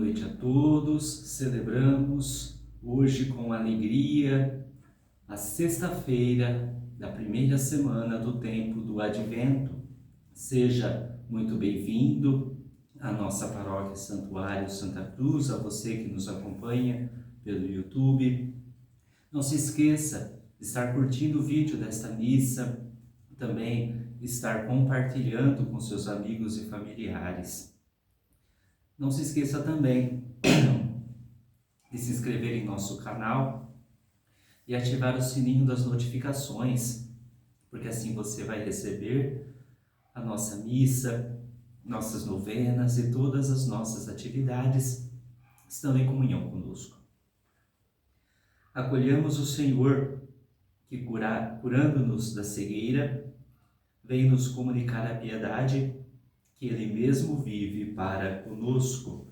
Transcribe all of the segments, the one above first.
noite a todos. Celebramos hoje com alegria a sexta-feira da primeira semana do tempo do Advento. Seja muito bem-vindo à nossa paróquia Santuário Santa Cruz, a você que nos acompanha pelo YouTube. Não se esqueça de estar curtindo o vídeo desta missa, também estar compartilhando com seus amigos e familiares. Não se esqueça também de se inscrever em nosso canal e ativar o sininho das notificações, porque assim você vai receber a nossa missa, nossas novenas e todas as nossas atividades estão em comunhão conosco. Acolhamos o Senhor que, curando-nos da cegueira, veio nos comunicar a piedade que Ele mesmo vive para conosco.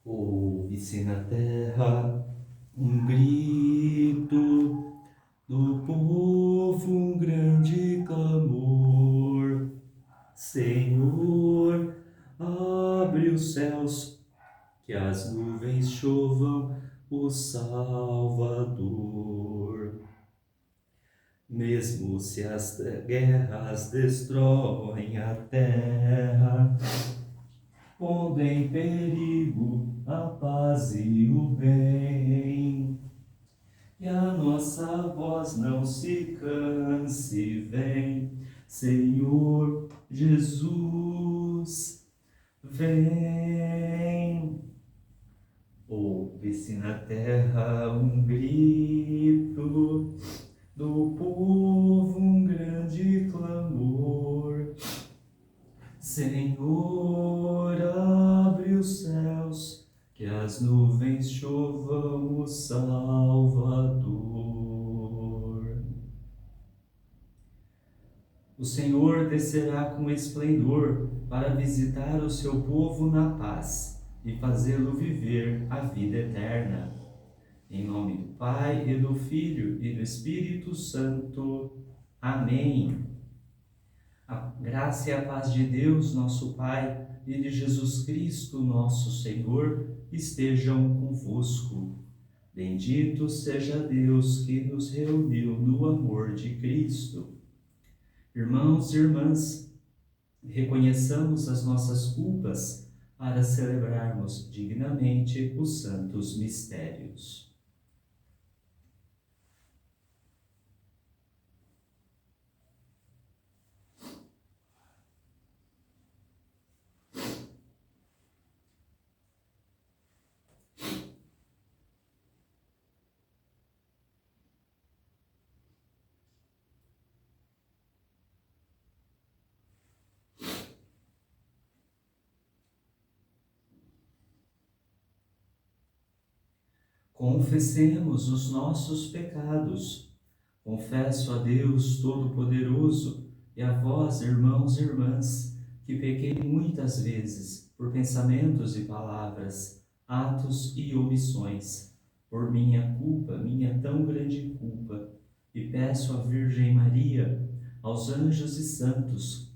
Ouve-se na terra um grito do povo, um grande clamor. Senhor, abre os céus, que as nuvens chovam o Salvador. Mesmo se as guerras destroem a terra, pondo em perigo a paz e o bem, que a nossa voz não se canse, vem, Senhor Jesus, vem. Ouve-se na terra um grito do povo, um grande clamor. Senhor, abre os céus, que as nuvens chovam o Salvador. O Senhor descerá com esplendor para visitar o seu povo na paz e fazê-lo viver a vida eterna. Em nome do Pai, e do Filho, e do Espírito Santo. Amém. A graça e a paz de Deus, nosso Pai, e de Jesus Cristo, nosso Senhor, estejam convosco. Bendito seja Deus que nos reuniu no amor de Cristo. Irmãos e irmãs, reconheçamos as nossas culpas para celebrarmos dignamente os santos mistérios. Confessemos os nossos pecados. Confesso a Deus Todo-Poderoso e a vós, irmãos e irmãs, que pequei muitas vezes por pensamentos e palavras, atos e omissões, por minha culpa, minha tão grande culpa, e peço à Virgem Maria, aos anjos e santos,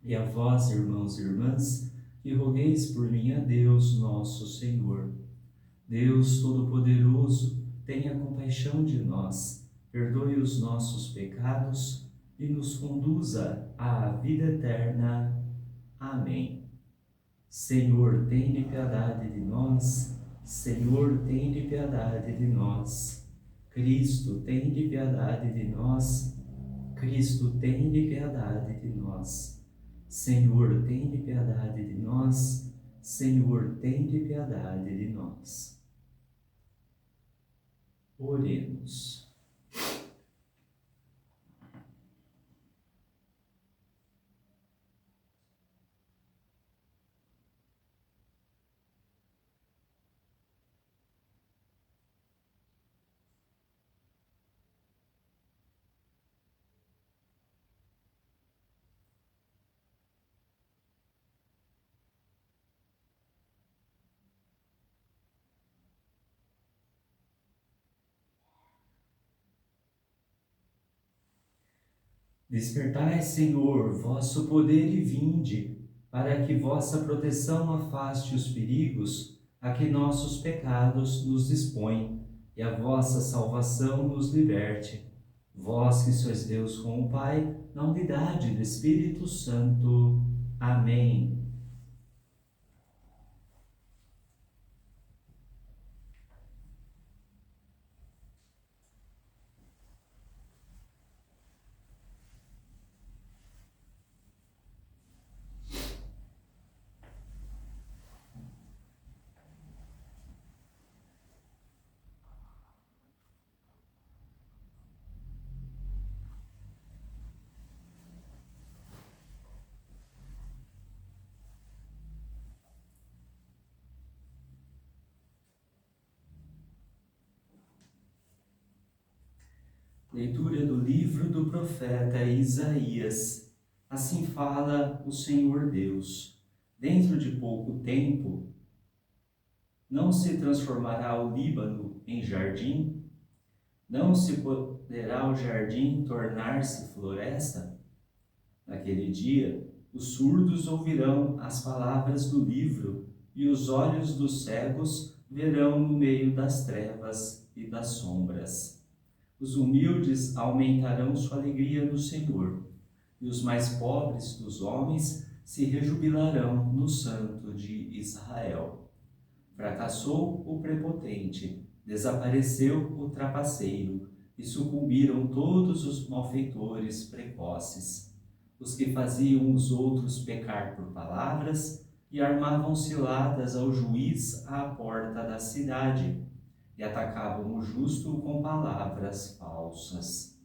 e a vós, irmãos e irmãs, que rogueis por mim a Deus nosso Senhor. Deus Todo-Poderoso, tenha compaixão de nós, perdoe os nossos pecados e nos conduza à vida eterna. Amém. Senhor, tende piedade de nós. Senhor, tende piedade de nós. Cristo, tende piedade de nós. Cristo, tende piedade de nós. Senhor, tende piedade de nós. Senhor, tende piedade de nós. Oremos. Despertai, Senhor, vosso poder e vinde, para que vossa proteção afaste os perigos a que nossos pecados nos dispõem, e a vossa salvação nos liberte. Vós que sois Deus com o Pai, na unidade do Espírito Santo. Amém. Leitura do livro do profeta Isaías. Assim fala o Senhor Deus. Dentro de pouco tempo, não se transformará o Líbano em jardim? Não se poderá o jardim tornar-se floresta? Naquele dia, os surdos ouvirão as palavras do livro, e os olhos dos cegos verão no meio das trevas e das sombras. Os humildes aumentarão sua alegria no Senhor, e os mais pobres dos homens se rejubilarão no Santo de Israel. Fracassou o prepotente, desapareceu o trapaceiro, e sucumbiram todos os malfeitores precoces, os que faziam os outros pecar por palavras e armavam ciladas ao juiz à porta da cidade, e atacavam o justo com palavras falsas.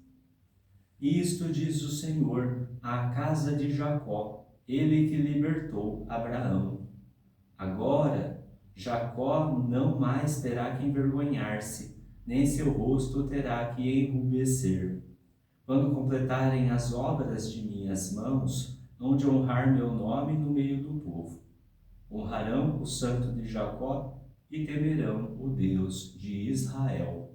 Isto diz o Senhor à casa de Jacó, ele que libertou Abraão. Agora, Jacó não mais terá que envergonhar-se, nem seu rosto terá que enrubescer. Quando completarem as obras de minhas mãos, hão de honrar meu nome no meio do povo. Honrarão o Santo de Jacó e temerão o Deus de Israel.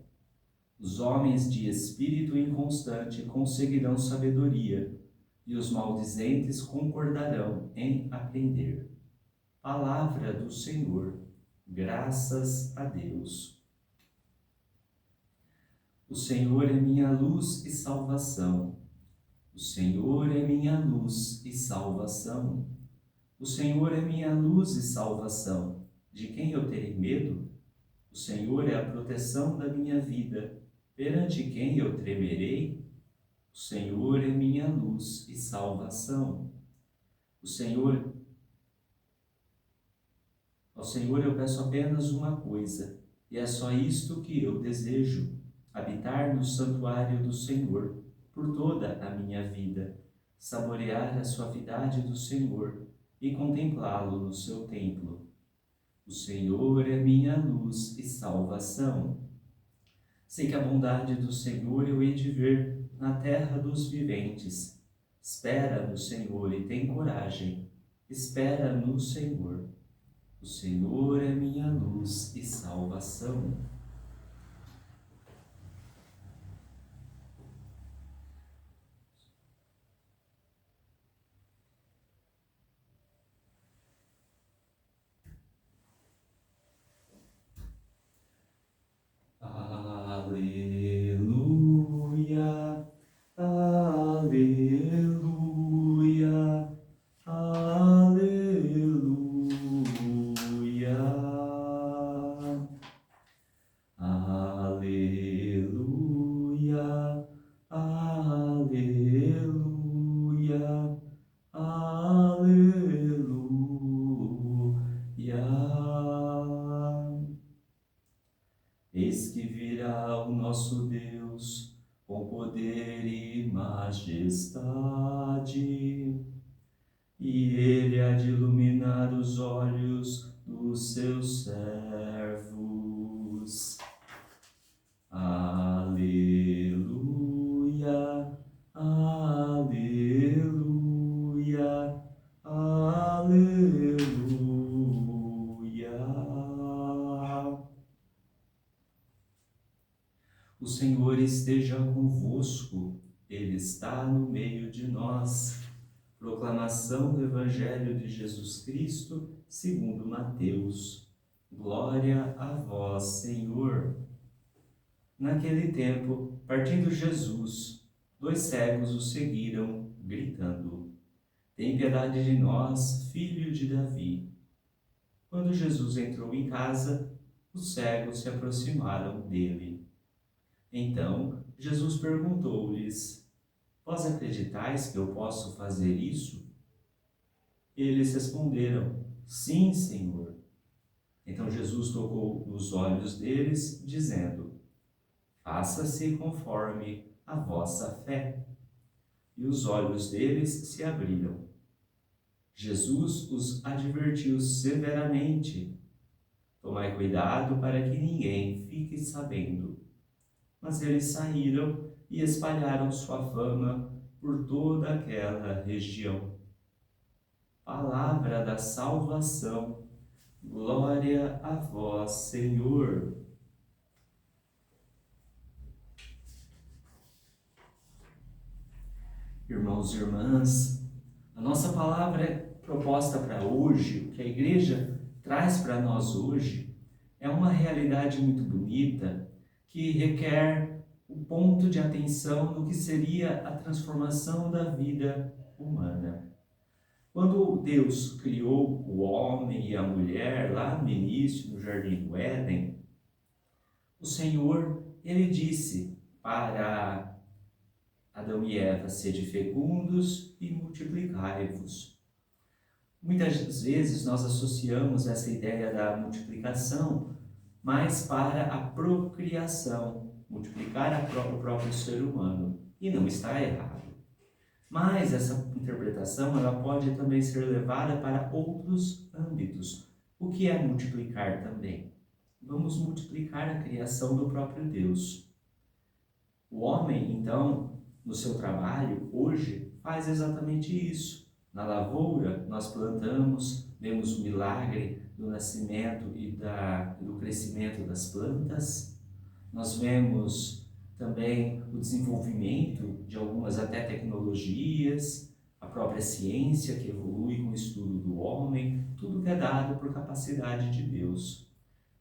Os homens de espírito inconstante conseguirão sabedoria, e os maldizentes concordarão em aprender. Palavra do Senhor. Graças a Deus. O Senhor é minha luz e salvação. O Senhor é minha luz e salvação. O Senhor é minha luz e salvação. De quem eu terei medo? O Senhor é a proteção da minha vida. Perante quem eu tremerei? O Senhor é minha luz e salvação. Ao Senhor eu peço apenas uma coisa, e é só isto que eu desejo: habitar no santuário do Senhor por toda a minha vida, saborear a suavidade do Senhor e contemplá-lo no seu templo. O Senhor é minha luz e salvação. Sei que a bondade do Senhor eu hei de ver na terra dos viventes. Espera no Senhor e tem coragem. Espera no Senhor. O Senhor é minha luz e salvação. Aleluia, aleluia, aleluia, aleluia, aleluia, aleluia. Eis que virá o nosso Deus com poder e majestade, e ele há de iluminar os olhos dos seus servos. Aleluia, aleluia, aleluia. O Senhor esteja convosco, Ele está no meio de nós. Proclamação do Evangelho de Jesus Cristo, segundo Mateus. Glória a vós, Senhor. Naquele tempo, partindo Jesus, 2 cegos o seguiram, gritando: Tem piedade de nós, filho de Davi. Quando Jesus entrou em casa, os cegos se aproximaram dele. Então, Jesus perguntou-lhes: Vós acreditais que eu posso fazer isso? Eles responderam: Sim, Senhor. Então Jesus tocou nos olhos deles, dizendo: Faça-se conforme a vossa fé. E os olhos deles se abriram. Jesus os advertiu severamente: Tomai cuidado para que ninguém fique sabendo. Mas eles saíram e espalharam sua fama por toda aquela região. Palavra da salvação. Glória a vós, Senhor. Irmãos e irmãs, a nossa palavra proposta para hoje, o que a Igreja traz para nós hoje, é uma realidade muito bonita que requer o ponto de atenção no que seria a transformação da vida humana. Quando Deus criou o homem e a mulher lá no início, no Jardim do Éden, o Senhor, Ele disse para Adão e Eva: sede fecundos e multiplicai-vos. Muitas vezes nós associamos essa ideia da multiplicação mais para a procriação, multiplicar o próprio ser humano, e não está errado. Mas essa interpretação ela pode também ser levada para outros âmbitos. O que é multiplicar também? Vamos multiplicar a criação do próprio Deus. O homem, então, no seu trabalho, hoje, faz exatamente isso. Na lavoura, nós plantamos, vemos o milagre do nascimento e do crescimento das plantas. Nós vemos também o desenvolvimento de algumas até tecnologias, a própria ciência que evolui com o estudo do homem, tudo que é dado por capacidade de Deus.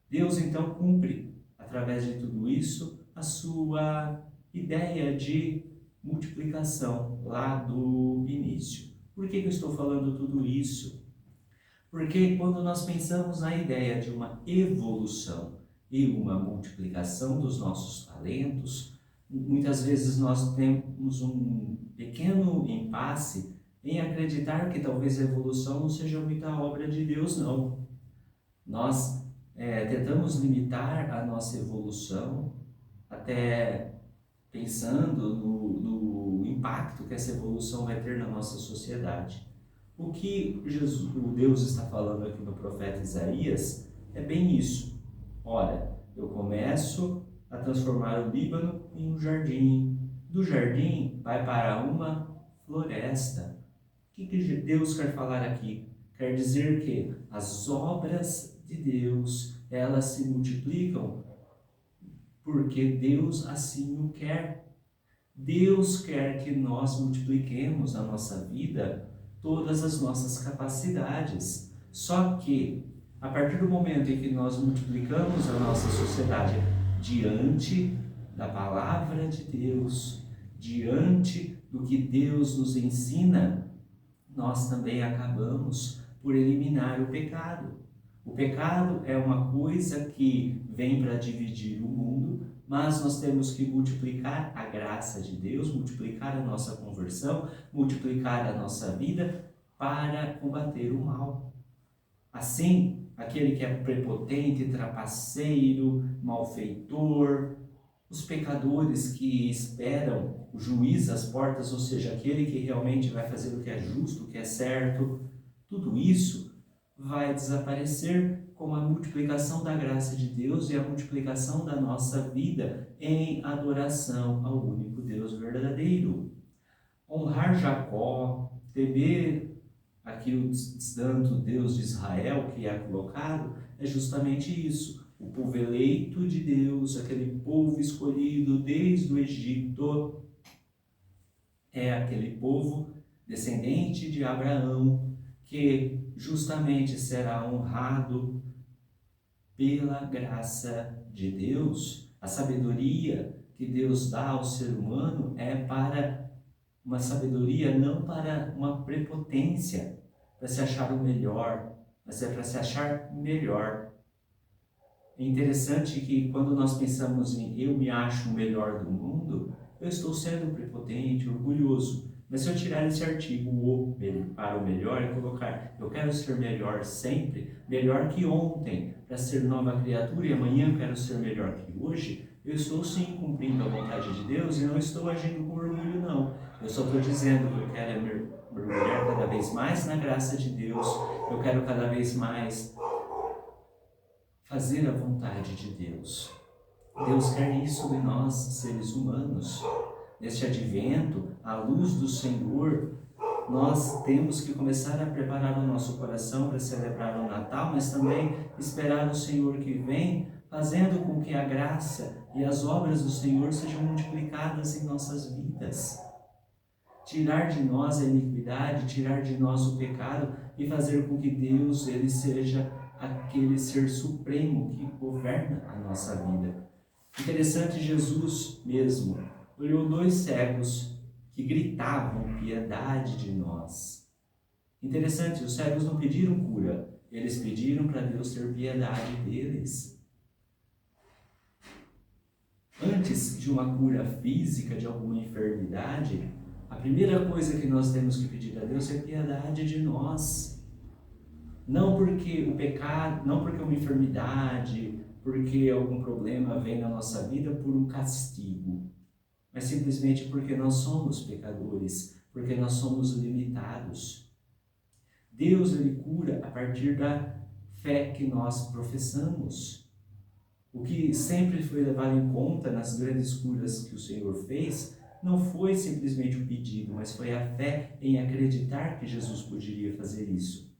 Deus, então, cumpre, através de tudo isso, a sua ideia de multiplicação lá do início. Por que eu estou falando tudo isso? Porque quando nós pensamos na ideia de uma evolução e uma multiplicação dos nossos talentos, muitas vezes nós temos um pequeno impasse em acreditar que talvez a evolução não seja muita obra de Deus, não. Nós tentamos limitar a nossa evolução até pensando no impacto que essa evolução vai ter na nossa sociedade. O que o Deus está falando aqui no profeta Isaías é bem isso. Ora, eu começo a transformar o Líbano em um jardim. Do jardim vai para uma floresta. O que Deus quer falar aqui? Quer dizer que as obras de Deus, elas se multiplicam porque Deus assim o quer. Deus quer que nós multipliquemos na nossa vida todas as nossas capacidades. Só que, a partir do momento em que nós multiplicamos a nossa sociedade diante da palavra de Deus, diante do que Deus nos ensina, nós também acabamos por eliminar o pecado. O pecado é uma coisa que vem para dividir o mundo, mas nós temos que multiplicar a graça de Deus, multiplicar a nossa conversão, multiplicar a nossa vida para combater o mal. Assim, aquele que é prepotente, trapaceiro, malfeitor, os pecadores que esperam o juiz às portas, ou seja, aquele que realmente vai fazer o que é justo, o que é certo, tudo isso vai desaparecer com a multiplicação da graça de Deus e a multiplicação da nossa vida em adoração ao único Deus verdadeiro. Honrar Jacó, temer aqui o santo Deus de Israel que é colocado, é justamente isso. O povo eleito de Deus, aquele povo escolhido desde o Egito, é aquele povo descendente de Abraão que justamente será honrado pela graça de Deus. A sabedoria que Deus dá ao ser humano é para uma sabedoria, não para uma prepotência, para se achar o melhor, mas é para se achar melhor. É interessante que quando nós pensamos em eu me acho o melhor do mundo, eu estou sendo prepotente, orgulhoso. Mas se eu tirar esse artigo o para o melhor e colocar eu quero ser melhor sempre, melhor que ontem, para ser nova criatura, e amanhã eu quero ser melhor que hoje, eu estou sim cumprindo a vontade de Deus e não estou agindo com orgulho, não. Eu só estou dizendo que eu quero mergulhar cada vez mais na graça de Deus, eu quero cada vez mais fazer a vontade de Deus. Deus quer isso de nós, seres humanos. Neste advento, à luz do Senhor, nós temos que começar a preparar o nosso coração para celebrar o Natal, mas também esperar o Senhor que vem, fazendo com que a graça e as obras do Senhor sejam multiplicadas em nossas vidas. Tirar de nós a iniquidade, tirar de nós o pecado e fazer com que Deus ele seja aquele ser supremo que governa a nossa vida. Interessante, Jesus mesmo olhou 2 cegos que gritavam piedade de nós. Interessante, os cegos não pediram cura, eles pediram para Deus ter piedade deles. Antes de uma cura física de alguma enfermidade, a primeira coisa que nós temos que pedir a Deus é piedade de nós. Não porque o pecado, não porque uma enfermidade, porque algum problema vem na nossa vida por um castigo, mas simplesmente porque nós somos pecadores, porque nós somos limitados. Deus ele cura a partir da fé que nós professamos. O que sempre foi levado em conta nas grandes curas que o Senhor fez, não foi simplesmente o pedido, mas foi a fé em acreditar que Jesus poderia fazer isso.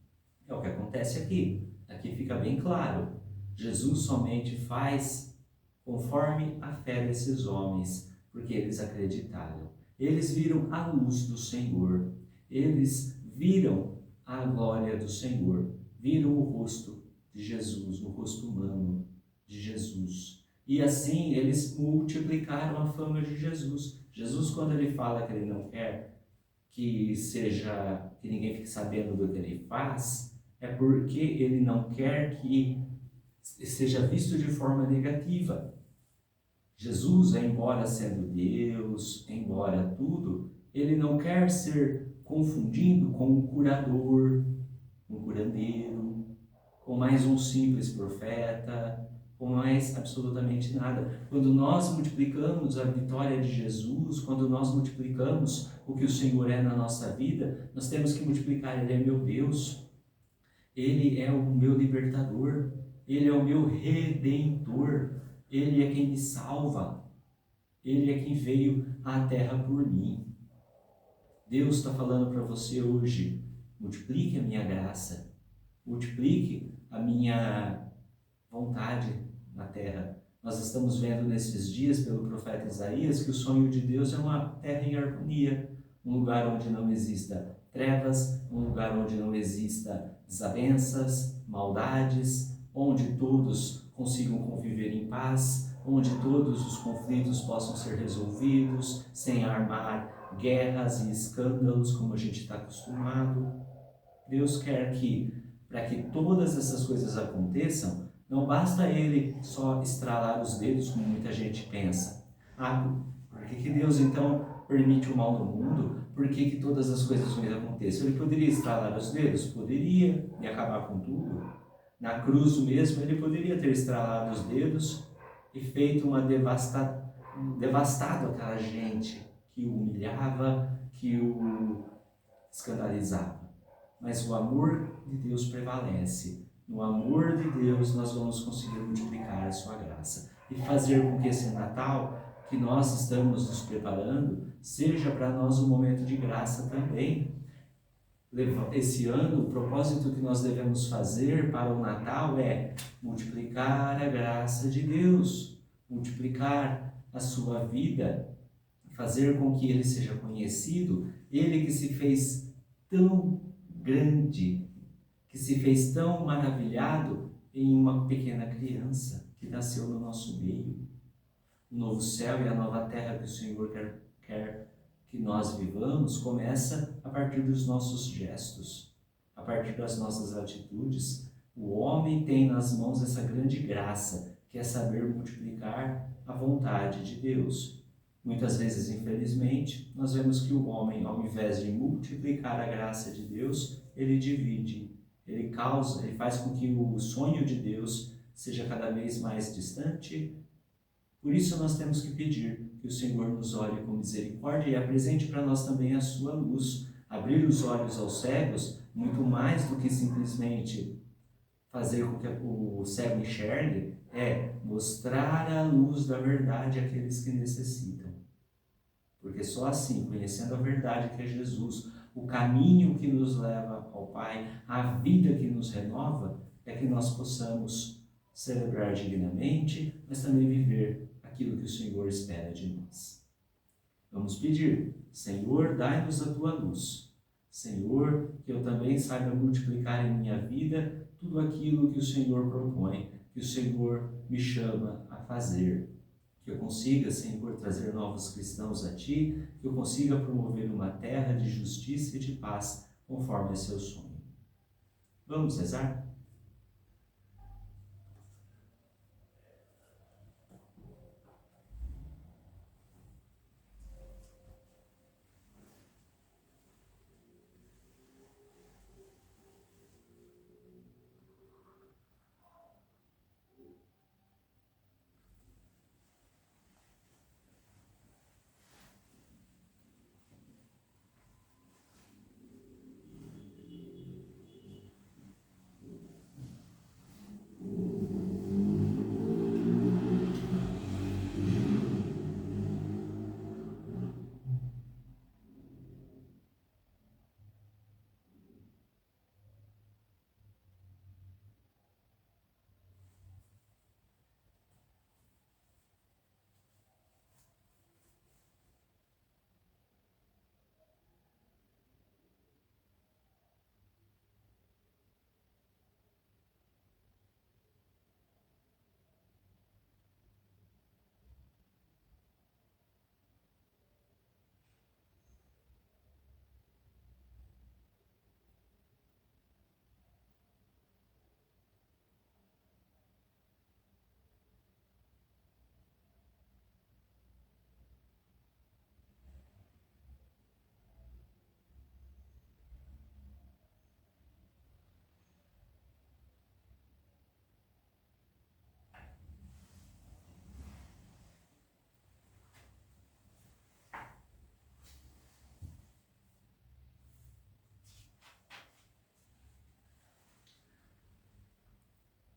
É o que acontece aqui. Aqui fica bem claro. Jesus somente faz conforme a fé desses homens, porque eles acreditaram. Eles viram a luz do Senhor. Eles viram a glória do Senhor. Viram o rosto de Jesus, o rosto humano de Jesus. E assim eles multiplicaram a fama de Jesus. Jesus, quando ele fala que ele não quer que ninguém fique sabendo do que ele faz, é porque ele não quer que seja visto de forma negativa. Jesus, embora sendo Deus, embora tudo, ele não quer ser confundido com um curador, um curandeiro, com mais um simples profeta, com mais absolutamente nada. Quando nós multiplicamos a vitória de Jesus, quando nós multiplicamos o que o Senhor é na nossa vida, nós temos que multiplicar, ele é meu Deus, ele é o meu libertador, ele é o meu redentor, ele é quem me salva, ele é quem veio à terra por mim. Deus está falando para você hoje, multiplique a minha graça, multiplique a minha vontade na terra. Nós estamos vendo nesses dias pelo profeta Isaías que o sonho de Deus é uma terra em harmonia, um lugar onde não exista trevas, um lugar onde não exista desavenças, maldades, onde todos consigam conviver em paz, onde todos os conflitos possam ser resolvidos sem armar guerras e escândalos como a gente está acostumado. Deus quer que, para que todas essas coisas aconteçam, não basta ele só estralar os dedos, como muita gente pensa. Por que Deus então permite o mal no mundo? Por que todas as coisas ruins aconteçam? Ele poderia estralar os dedos? Poderia, e acabar com tudo. Na cruz mesmo, ele poderia ter estralado os dedos e feito devastado aquela gente que o humilhava, que o escandalizava. Mas o amor de Deus prevalece. No amor de Deus nós vamos conseguir multiplicar a sua graça e fazer com que esse Natal que nós estamos nos preparando seja para nós um momento de graça também. Esse ano, o propósito que nós devemos fazer para o Natal é multiplicar a graça de Deus, multiplicar a sua vida, fazer com que ele seja conhecido, ele que se fez tão grande, que se fez tão maravilhado em uma pequena criança que nasceu no nosso meio. O novo céu e a nova terra que o Senhor quer que nós vivamos começa a partir dos nossos gestos, a partir das nossas atitudes. O homem tem nas mãos essa grande graça, que é saber multiplicar a vontade de Deus. Muitas vezes, infelizmente, nós vemos que o homem, ao invés de multiplicar a graça de Deus, ele divide, ele faz com que o sonho de Deus seja cada vez mais distante. Por isso nós temos que pedir que o Senhor nos olhe com misericórdia e apresente para nós também a sua luz. Abrir os olhos aos cegos, muito mais do que simplesmente fazer com que o cego enxergue, é mostrar a luz da verdade àqueles que necessitam. Porque só assim, conhecendo a verdade que é Jesus, o caminho que nos leva ao Pai, a vida que nos renova, é que nós possamos celebrar dignamente, mas também viver aquilo que o Senhor espera de nós. Vamos pedir: Senhor, dai-nos a tua luz. Senhor, que eu também saiba multiplicar em minha vida tudo aquilo que o Senhor propõe, que o Senhor me chama a fazer. Que eu consiga, Senhor, trazer novos cristãos a Ti, que eu consiga promover uma terra de justiça e de paz, conforme é seu sonho. Vamos rezar?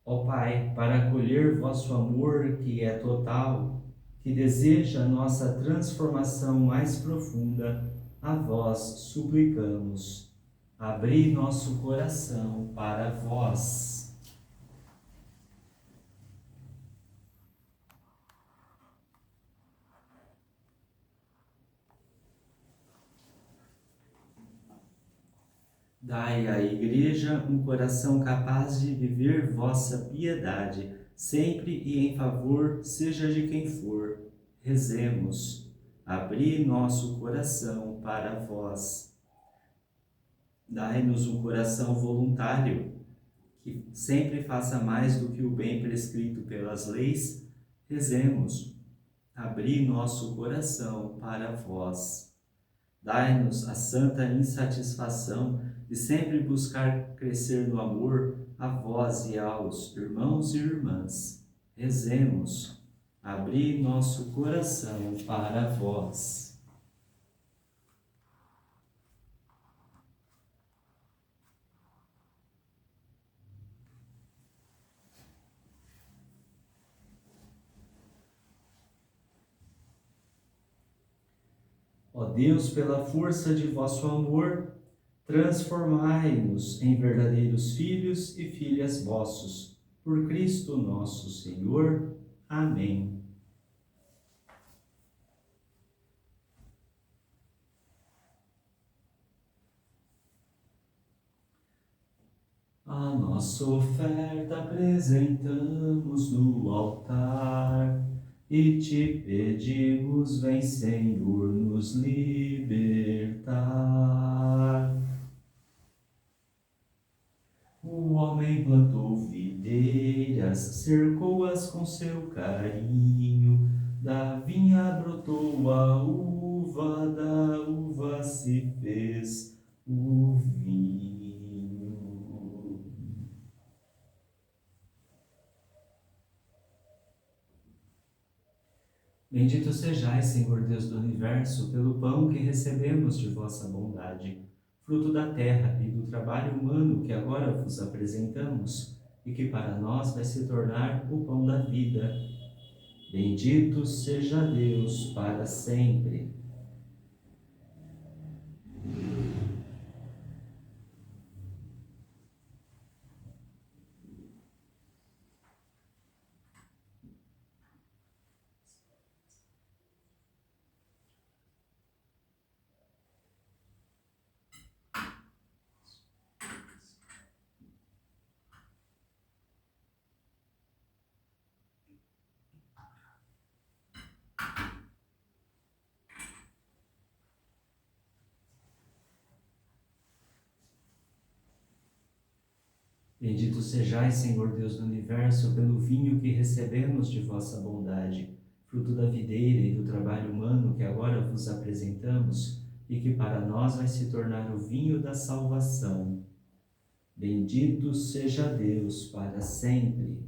Ó Pai, para acolher vosso amor que é total, que deseja nossa transformação mais profunda, a vós suplicamos. Abri nosso coração para vós. Dai à Igreja um coração capaz de viver vossa piedade, sempre e em favor, seja de quem for. Rezemos. Abri nosso coração para vós. Dai-nos um coração voluntário, que sempre faça mais do que o bem prescrito pelas leis. Rezemos. Abri nosso coração para vós. Dai-nos a santa insatisfação de sempre buscar crescer no amor a vós e aos irmãos e irmãs. Rezemos. Abri nosso coração para vós. Ó Deus, pela força de vosso amor, transformai-nos em verdadeiros filhos e filhas vossos. Por Cristo nosso Senhor. Amém. nossa oferta apresentamos no altar e te pedimos, vem, Senhor, nos libertar. O homem plantou videiras, cercou-as com seu carinho, da vinha brotou a uva, da uva se fez o vinho. Bendito sejais, Senhor Deus do Universo, pelo pão que recebemos de vossa bondade, fruto da terra e do trabalho humano que agora vos apresentamos, e que para nós vai se tornar o pão da vida. Bendito seja Deus para sempre. Bendito sejais, Senhor Deus do Universo, pelo vinho que recebemos de vossa bondade, fruto da videira e do trabalho humano que agora vos apresentamos, e que para nós vai se tornar o vinho da salvação. Bendito seja Deus para sempre.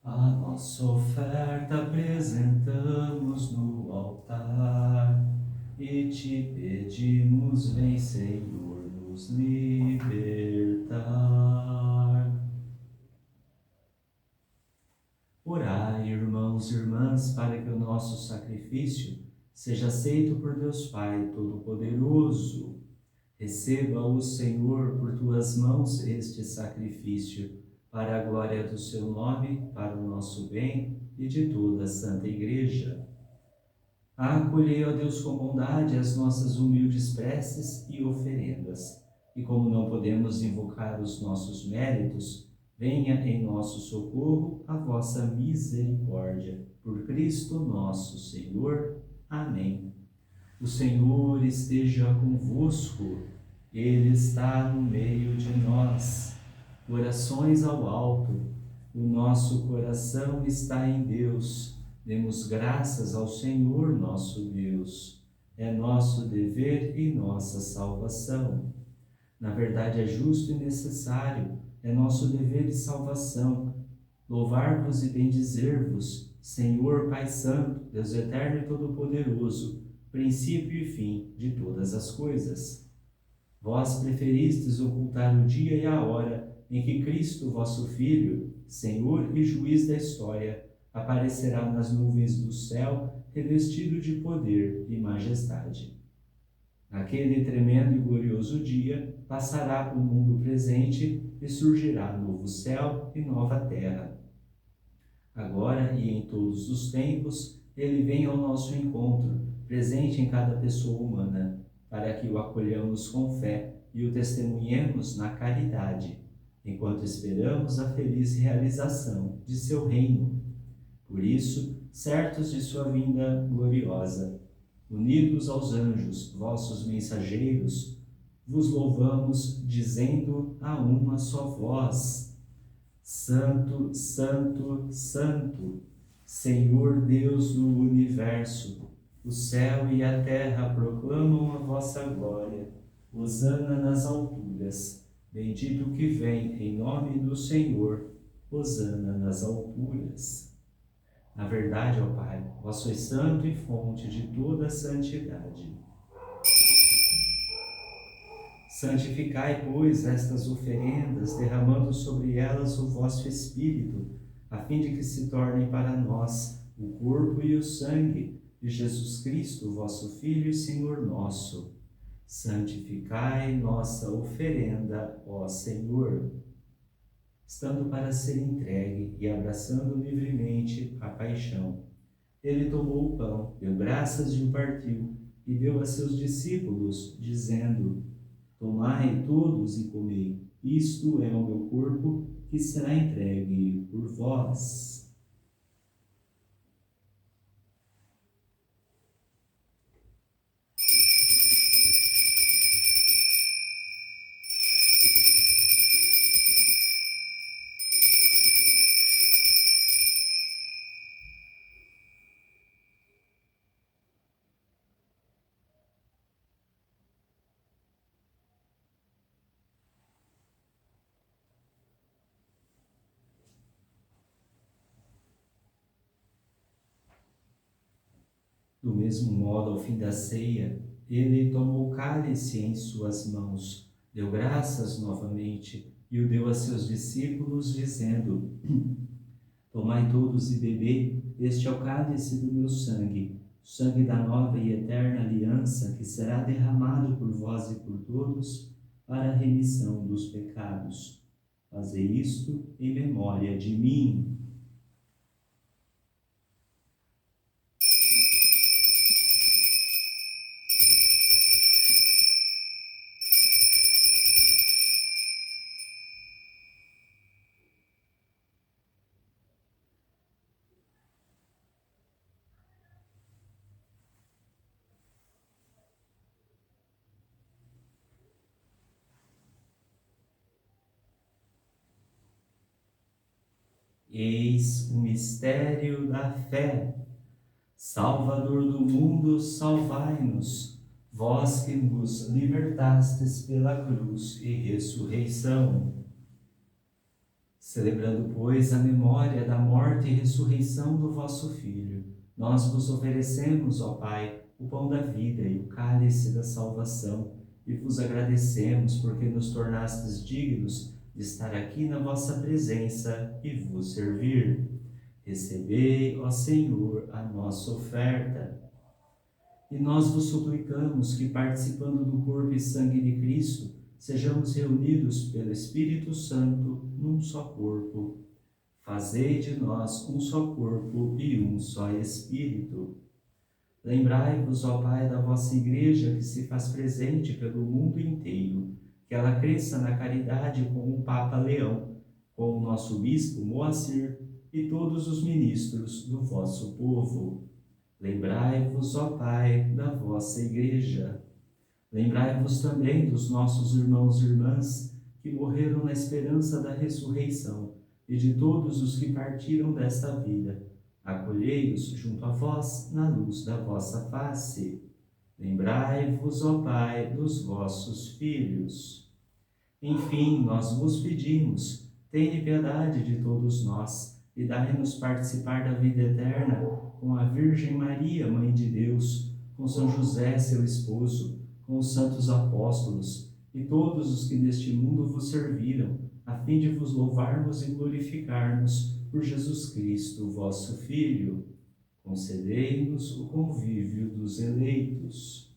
A nossa oferta apresentamos no altar e te pedimos, vem, Senhor, nos libertar. Orai, irmãos e irmãs, para que o nosso sacrifício seja aceito por Deus Pai Todo-Poderoso. Receba o Senhor por tuas mãos este sacrifício, para a glória do seu nome, para o nosso bem e de toda a Santa Igreja. Acolhei, ó Deus, com bondade as nossas humildes preces e oferendas, e como não podemos invocar os nossos méritos, venha em nosso socorro a vossa misericórdia. Por Cristo nosso Senhor. Amém. O Senhor esteja convosco, Ele está no meio de nós. Orações ao alto, o nosso coração está em Deus. Demos graças ao Senhor nosso Deus. É nosso dever e nossa salvação. Na verdade, é justo e necessário, é nosso dever e salvação, louvar-vos e bendizer-vos, Senhor Pai Santo, Deus eterno e todo-poderoso, princípio e fim de todas as coisas. Vós preferistes ocultar o dia e a hora em que Cristo, vosso Filho, Senhor e Juiz da história, aparecerá nas nuvens do céu, revestido de poder e majestade. Naquele tremendo e glorioso dia, passará o mundo presente e surgirá novo céu e nova terra. Agora e em todos os tempos, Ele vem ao nosso encontro, presente em cada pessoa humana, para que o acolhamos com fé e o testemunhemos na caridade, enquanto esperamos a feliz realização de seu reino. Por isso, certos de sua vinda gloriosa, unidos aos anjos, vossos mensageiros, vos louvamos, dizendo a uma só voz: Santo, Santo, Santo, Senhor Deus do universo, o céu e a terra proclamam a vossa glória. Hosana nas alturas. Bendito que vem em nome do Senhor. hosana nas alturas. Na verdade, ó Pai, vós sois santo e fonte de toda santidade. Santificai, pois, estas oferendas, derramando sobre elas o vosso Espírito, a fim de que se tornem para nós o corpo e o sangue de Jesus Cristo, vosso Filho e Senhor nosso. Santificai nossa oferenda, ó Senhor. Estando para ser entregue e abraçando livremente a paixão, ele tomou o pão, deu graças e o partiu, e deu a seus discípulos, dizendo: Tomai todos e comei, isto é o meu corpo, que será entregue por vós. Do mesmo modo, ao fim da ceia, ele tomou o cálice em suas mãos, deu graças novamente e o deu a seus discípulos, dizendo: Tomai todos e bebei, este é o cálice do meu sangue, sangue da nova e eterna aliança, que será derramado por vós e por todos para a remissão dos pecados. Fazei isto em memória de mim. Eis o mistério da fé. Salvador do mundo, salvai-nos, vós que nos libertastes pela cruz e ressurreição. Celebrando, pois, a memória da morte e ressurreição do vosso Filho, nós vos oferecemos, ó Pai, o pão da vida e o cálice da salvação, e vos agradecemos porque nos tornastes dignos de estar aqui na vossa presença e vos servir. Recebei, ó Senhor, a nossa oferta. E nós vos suplicamos que, participando do corpo e sangue de Cristo, sejamos reunidos pelo Espírito Santo num só corpo. Fazei de nós um só corpo e um só Espírito. Lembrai-vos, ó Pai, da vossa Igreja que se faz presente pelo mundo inteiro, que ela cresça na caridade com o Papa Leão, com o nosso Bispo Moacir e todos os ministros do vosso povo. Lembrai-vos, ó Pai, da vossa Igreja. Lembrai-vos também dos nossos irmãos e irmãs que morreram na esperança da ressurreição e de todos os que partiram desta vida. Acolhei-os junto a vós na luz da vossa face. Lembrai-vos, ó Pai, dos vossos filhos. Enfim, nós vos pedimos, tende piedade de todos nós e dai-nos participar da vida eterna com a Virgem Maria, Mãe de Deus, com São José, seu esposo, com os santos apóstolos e todos os que neste mundo vos serviram, a fim de vos louvarmos e glorificarmos por Jesus Cristo, vosso Filho. Concedei-nos o convívio dos eleitos.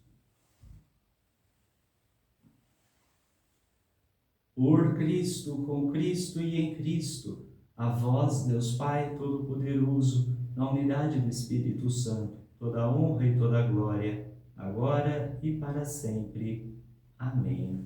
Por Cristo, com Cristo e em Cristo, a vós, Deus Pai Todo-Poderoso, na unidade do Espírito Santo, toda a honra e toda a glória, agora e para sempre. Amém.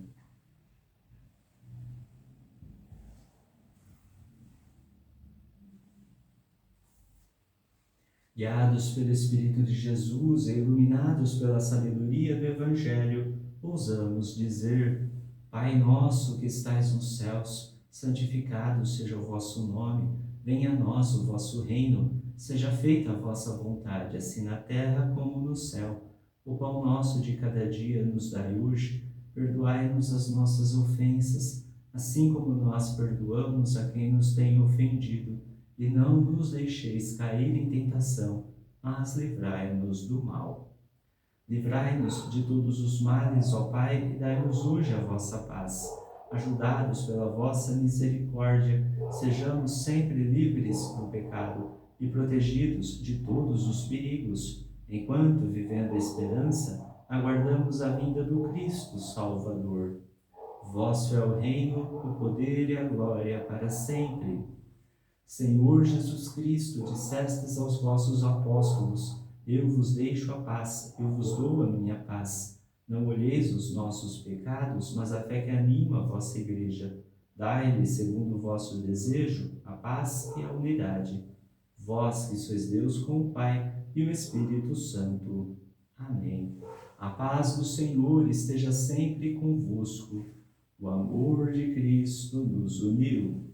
Guiados pelo Espírito de Jesus e iluminados pela sabedoria do Evangelho, ousamos dizer: Pai nosso que estais nos céus, santificado seja o vosso nome, venha a nós o vosso reino, seja feita a vossa vontade, assim na terra como no céu. O pão nosso de cada dia nos dai hoje, perdoai-nos as nossas ofensas, assim como nós perdoamos a quem nos tem ofendido, e não nos deixeis cair em tentação, mas livrai-nos do mal. Livrai-nos de todos os males, ó Pai, e dai-nos hoje a vossa paz. Ajudados pela vossa misericórdia, sejamos sempre livres do pecado e protegidos de todos os perigos, enquanto, vivendo a esperança, aguardamos a vinda do Cristo Salvador. Vosso é o reino, o poder e a glória para sempre. Senhor Jesus Cristo, dissestes aos vossos apóstolos: eu vos deixo a paz, eu vos dou a minha paz. Não olheis os nossos pecados, mas a fé que anima a vossa Igreja. Dai-lhe, segundo o vosso desejo, a paz e a unidade. Vós que sois Deus com o Pai e o Espírito Santo. Amém. A paz do Senhor esteja sempre convosco. O amor de Cristo nos uniu.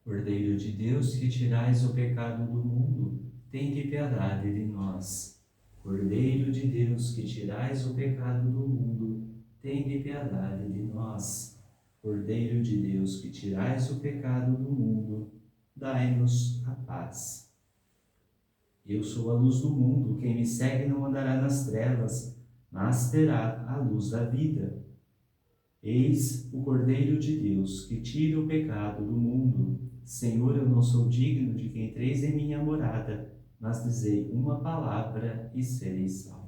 Cordeiro de Deus, que tirais o pecado do mundo, tende piedade de nós. Cordeiro de Deus, que tirais o pecado do mundo, tende piedade de nós. Cordeiro de Deus, que tirais o pecado do mundo, dai-nos a paz. Eu sou a luz do mundo, quem me segue não andará nas trevas, mas terá a luz da vida. Eis o Cordeiro de Deus, que tira o pecado do mundo. Senhor, eu não sou digno de que entreis em minha morada, mas dizei uma palavra e serei salvo.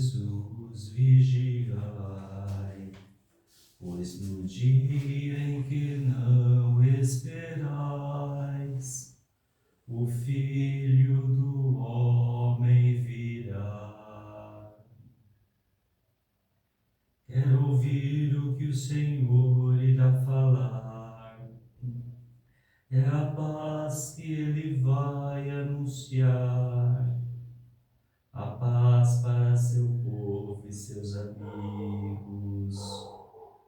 Jesus, vigiai, pois no dia em que não esperais, o Filho do Homem virá. Quero ouvir o que o Senhor irá falar, é a paz que Ele vai anunciar, a paz para seu povo e seus amigos,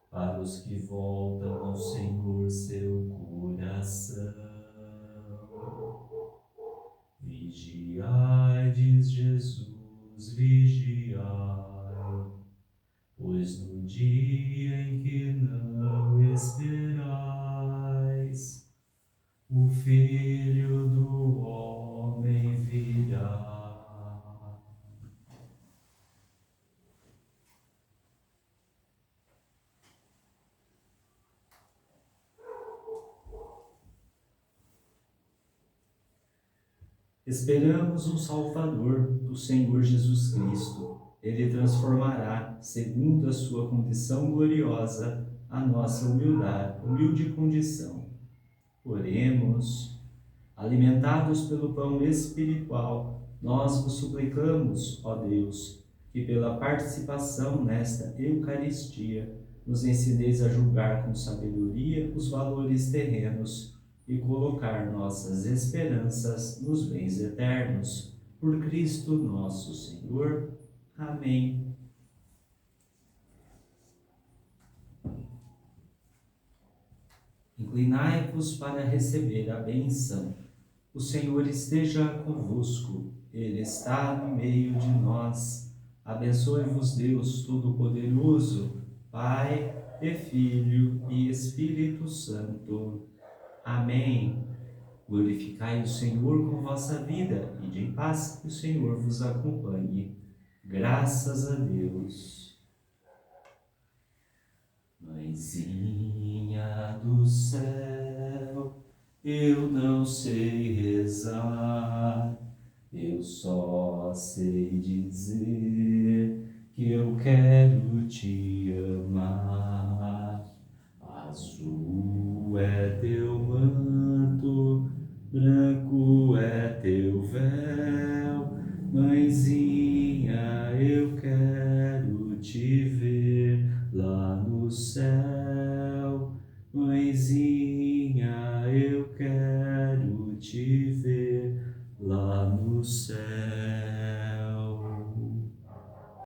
para os que voltam ao Senhor seu coração. Vigiai, diz Jesus, vigiai, pois no dia em que não esperais, o Filho do Homem virá. Esperamos um Salvador, o Senhor Jesus Cristo. Ele transformará, segundo a sua condição gloriosa, a nossa humilde condição. Oremos. Alimentados pelo pão espiritual, nós vos suplicamos, ó Deus, que pela participação nesta Eucaristia nos ensineis a julgar com sabedoria os valores terrenos e colocar nossas esperanças nos bens eternos. Por Cristo nosso Senhor. Amém. Inclinai-vos para receber a bênção. O Senhor esteja convosco, Ele está no meio de nós. Abençoe-vos Deus Todo-Poderoso, Pai e Filho e Espírito Santo. Amém. Glorificai o Senhor com vossa vida e de paz que o Senhor vos acompanhe. Graças a Deus. Mãezinha do céu, eu não sei rezar, eu só sei dizer que eu quero te amar. Azul é teu manto, branco é teu véu, mãezinha, eu quero te ver lá no céu, mãezinha.